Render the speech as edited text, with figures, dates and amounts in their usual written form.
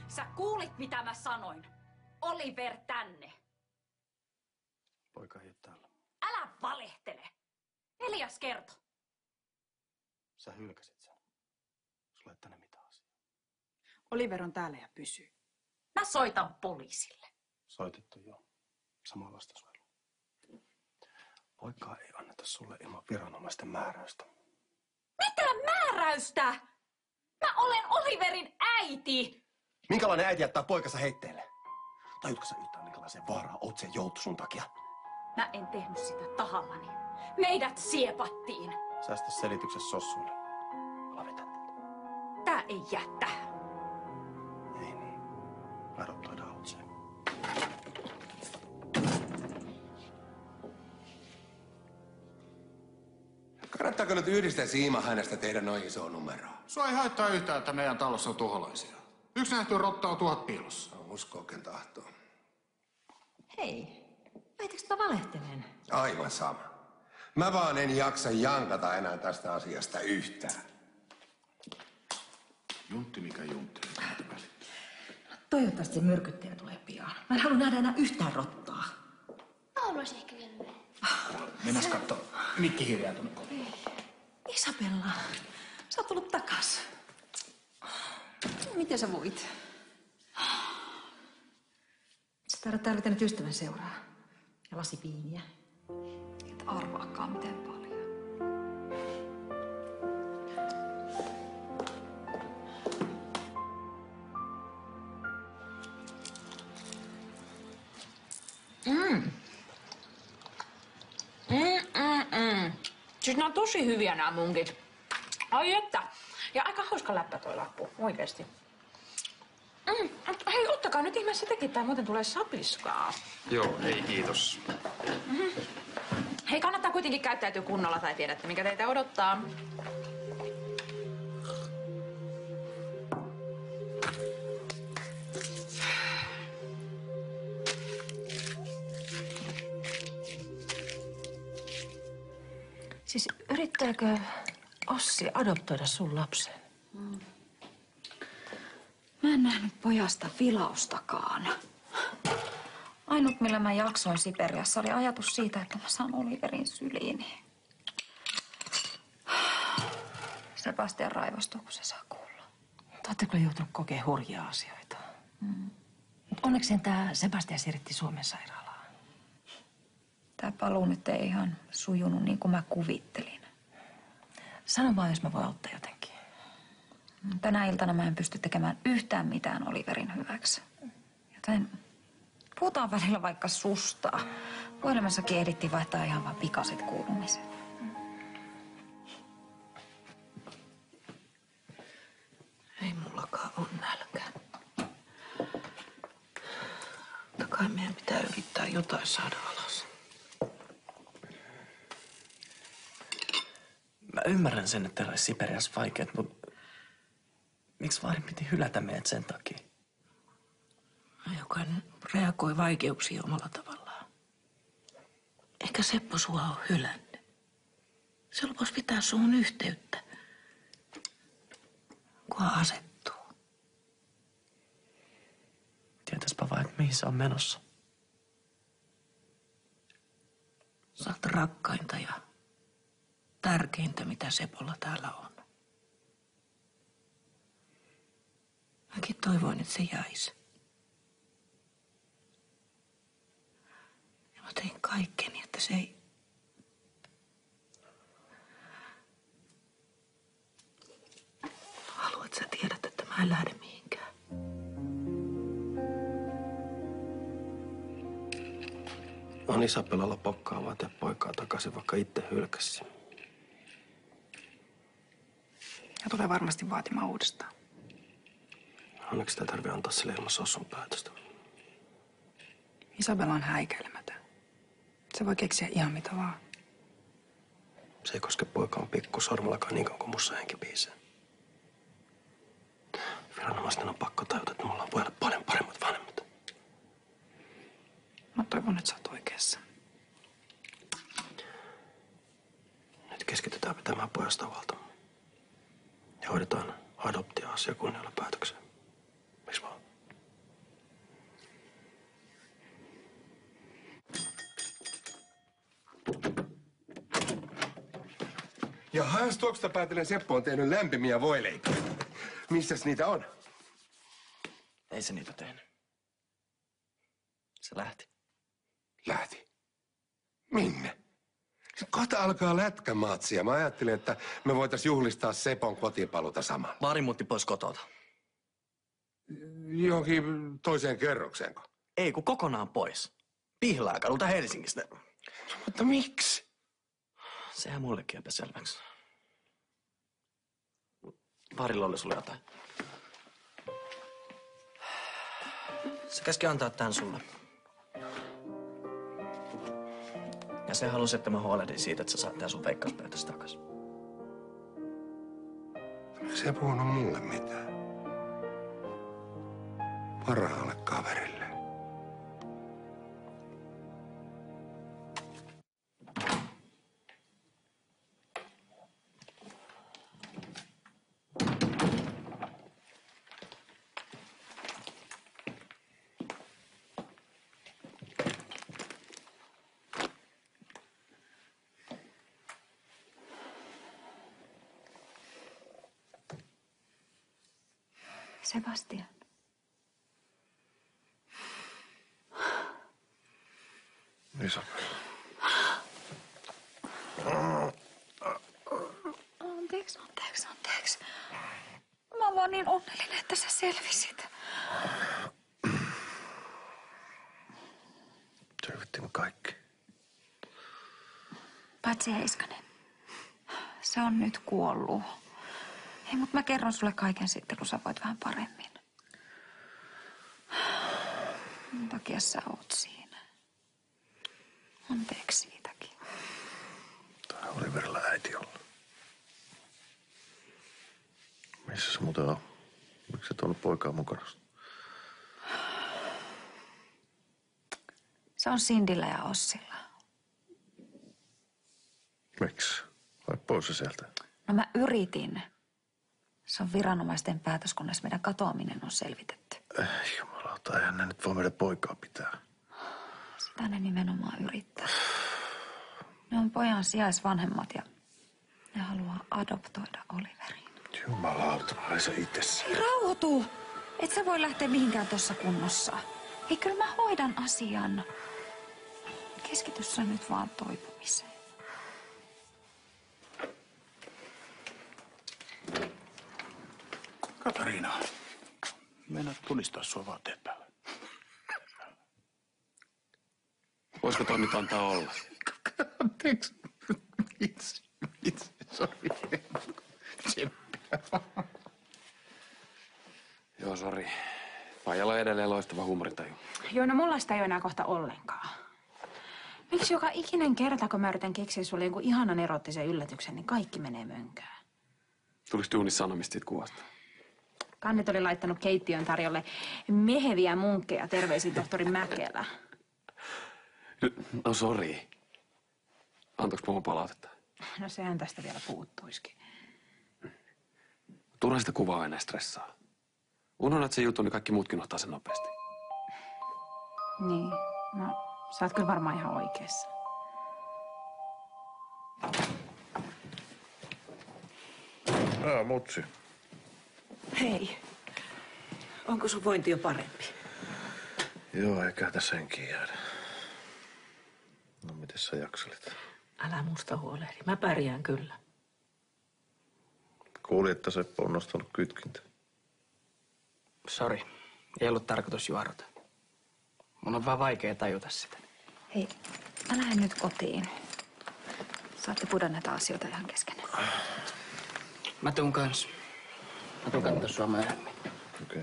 Sä kuulit, mitä mä sanoin. Oliver tänne. Poika ei ole täällä. Älä valehtele. Elias kertoi. Sä hylkäsit sen. Sulla ei tänne mitään asiaa. Oliver on täällä ja pysyy. Mä soitan poliisille. Soitettu jo. Samaa lastensuojelua. Poikaa ei anneta sulle ilman viranomaisten määräystä. Mitä määräystä? Mä olen Oliverin äiti. Minkälainen äiti jättää poikansa heitteille? Tajutko sä yhtään, minkälaiseen vaaraan oot sen joutu sun takia? Mä en tehnyt sitä tahallani. Meidät siepattiin. Säästä selityksessä sossuille. Ala vetää tätä. Tää ei jää tähän. Ei niin. Adoptoidaan Outseen. Kannattaako nyt yhdistä Siimahänestä tehdä noin iso numero? Sua ei haittaa yhtään, että meidän talossa on tuholaisia. Yksi nähty rotta on 1000 piilossa. No, uskoo ken tahtoo. Hei, väitäks tota valehteleen? Aivan sama. Mä vaan en jaksa jankata enää tästä asiasta yhtään. Juntti mikä juntti. Toivottavasti se myrkyttäjä tulee pian. Mä en halua nähdä enää yhtään rottaa. Mä haluaisin ehkä vielä mennä. Mennäs kattoo. Mikki hiljaa tuonne kotiin. Isabella, sä oot tullut takas. Miten sä voit? Sä taidat tarvita nyt ystävän seuraa. Ja lasi viiniä. Et arvaakaan miten paljon. Siis nää on tosi hyviä nämä munkit. Ai että. Ja aika hauska läppä toi lappu, oikeesti. Hei, ottakaa nyt ihmeessä tekin, tai muuten tulee sapiskaa. Joo, ei kiitos. Hei, kannattaa kuitenkin käyttäytyä kunnolla, tai tiedätte, mikä teitä odottaa. Siis yrittääkö Ossi adoptoida sun lapsen? Mä en nähnyt pojasta vilaustakaan. Ainut, millä mä jaksoin Siperiassa, oli ajatus siitä, että mä saan Oliverin syliini. Sebastian raivostuu, kun se saa kuulla. Te ootte kyllä joutunut kokemaan hurjia asioita. Onneksi tämä Sebastian siirretti Suomen sairaalaan. Tää paluu nyt ei ihan sujunut niin kuin mä kuvittelin. Sano vaan, jos mä voin auttaa jotenkin. Tänä iltana mä en pysty tekemään yhtään mitään Oliverin hyväksi. Joten puhutaan välillä vaikka susta. Puhelimessakin ehdittiin vaihtaa ihan vaan pikaiset kuulumiset. Ei mullakaan ole nälkä. Mutta kai meidän pitää yrittää jotain saada alas. Mä ymmärrän sen, että teillä olisi Siperiassa vaikeat, mutta miksi vaari piti hylätä meidät sen takia? Jokainen reagoi vaikeuksiin omalla tavallaan. Ehkä Seppo sua on hylännyt. Se lupasi pitää suhun yhteyttä, kunhan asettuu. Tietäispä vaan, että mihin se on menossa. Sä oot rakkainta ja tärkeintä, mitä Sepolla täällä on. Mäkin toivoin, että se jäisi. Ja mä tein kaikkeni, että se ei... Haluat sä tiedät, että mä en lähde mihinkään. On Isabellalla pokkaa vaatia poikaa takaisin, vaikka itse hylkäsi. Ja tulee varmasti vaatimaan uudestaan. Onneksi sitä tarvitse antaa sille ilman Sossun päätöstä. Isabella on häikäilemätön. Se voi keksiä ihan mitä vaan. Se ei koske poikaan pikkusormellakaan niin kauan kuin mussa henki piisee. Viranomaisten on pakko tajuta, että me ollaan pojalle paljon paremmat vanhemmat. Mä toivon, että sä oot oikeassa. Nyt keskitytään pitämään pojasta huolta. Ja hoidetaan adoptio-asia kunnialla päätökseen. Miks vaan? Ja haastuoksesta päätellen Seppo on tehnyt lämpimiä voileipiä. Missäs niitä on? Ei se niitä tehnyt. Se lähti. Lähti. Minne? Kohta alkaa lätkämatsi ja mä ajattelin, että me voitais juhlistaa Sepon kotipaluuta samalla. Vaari muutti pois kotota. Johonkin toiseen kerrokseenko? Ei, kun kokonaan pois. Pihlaakadulta Helsingistä. Mutta miksi? Sehän mullekin epäselväksi. Vaarilla oli sulle jotain. Se käski antaa tän sulle. Ja se halusi, että mä huolehdin siitä, että sä saat tää sun veikkauspäätös takas. Se ei puhunut mulle mitään. Parhaalle kaverille. Sebastian. Isabel. Anteeksi. Mä oon vaan niin onnellinen, että sä selvisit. Selvittiin kaikki. Paitsi Heiskanen. Se on nyt kuollut. Hei, mutta mä kerron sulle kaiken sitten, kun sä voit vähän paremmin. Minkä takia sä oot siinä? Anteeksi siitäkin. Tää Oliverilla äiti olla. Missä se muuten on? Miksi et ollut poikaa mukana? Se on Sindillä ja Ossilla. Miksi? Vai pois se sieltä? No mä yritin. Se on viranomaisten päätös, kunnes meidän katoaminen on selvitetty. Jumalauta, eihän ne nyt voi meidän poikaa pitää. Sitä ne nimenomaan yrittää. Ne on pojan sijaisvanhemmat ja ne haluaa adoptoida Oliverin. Jumalauta, ai sä itse. Hei, rauhoitu! Et sä voi lähteä mihinkään tuossa kunnossa. Hei, kyllä mä hoidan asian. Keskity sä nyt vaan toipumiseen. Katariina, mennä tulistaa sua vaatteet päälle. Voisiko toi nyt antaa olla? Anteeksi. Itse, sori. Tsemppiä. Joo, sori. Faijalla on edelleen loistava huumorintaju. Joo, no mulla sitä ei ole enää kohta ollenkaan. Miksi joka ikinen kerta, kun mä yritän keksiä sulle jonkun ihanan erottisen yllätyksen, niin kaikki menee mönkään? Tulis duunissa sanomista siitä kuvasta? Kannet oli laittanut keittiön tarjolle meheviä munkkeja, terveisin tohtori Mäkelä. No sori. Antoiko pomo palautetta? No sehän tästä vielä puuttuisikin. Turha sitä kuvaa enää stressaa. Unohdat sen jutun, niin kaikki muutkin ottaa sen nopeasti. Niin, no sä oot kyllä varmaan ihan oikeassa. Mutsi. Hei, onko sun vointi jo parempi? Joo, eikä tässä henkiin jäädä. No, miten sä jakselit? Älä musta huolehdi, mä pärjään kyllä. Kuulin, että Seppo on nostanut kytkintä. Sori, ei ollut tarkoitus juorota. Mun on vaan vaikea tajuta sitä. Hei, mä lähden nyt kotiin. Saatte puda näitä asioita ihan kesken. Mä tuun kans. Mä tuun katsoa sua myöhemmin. Okei.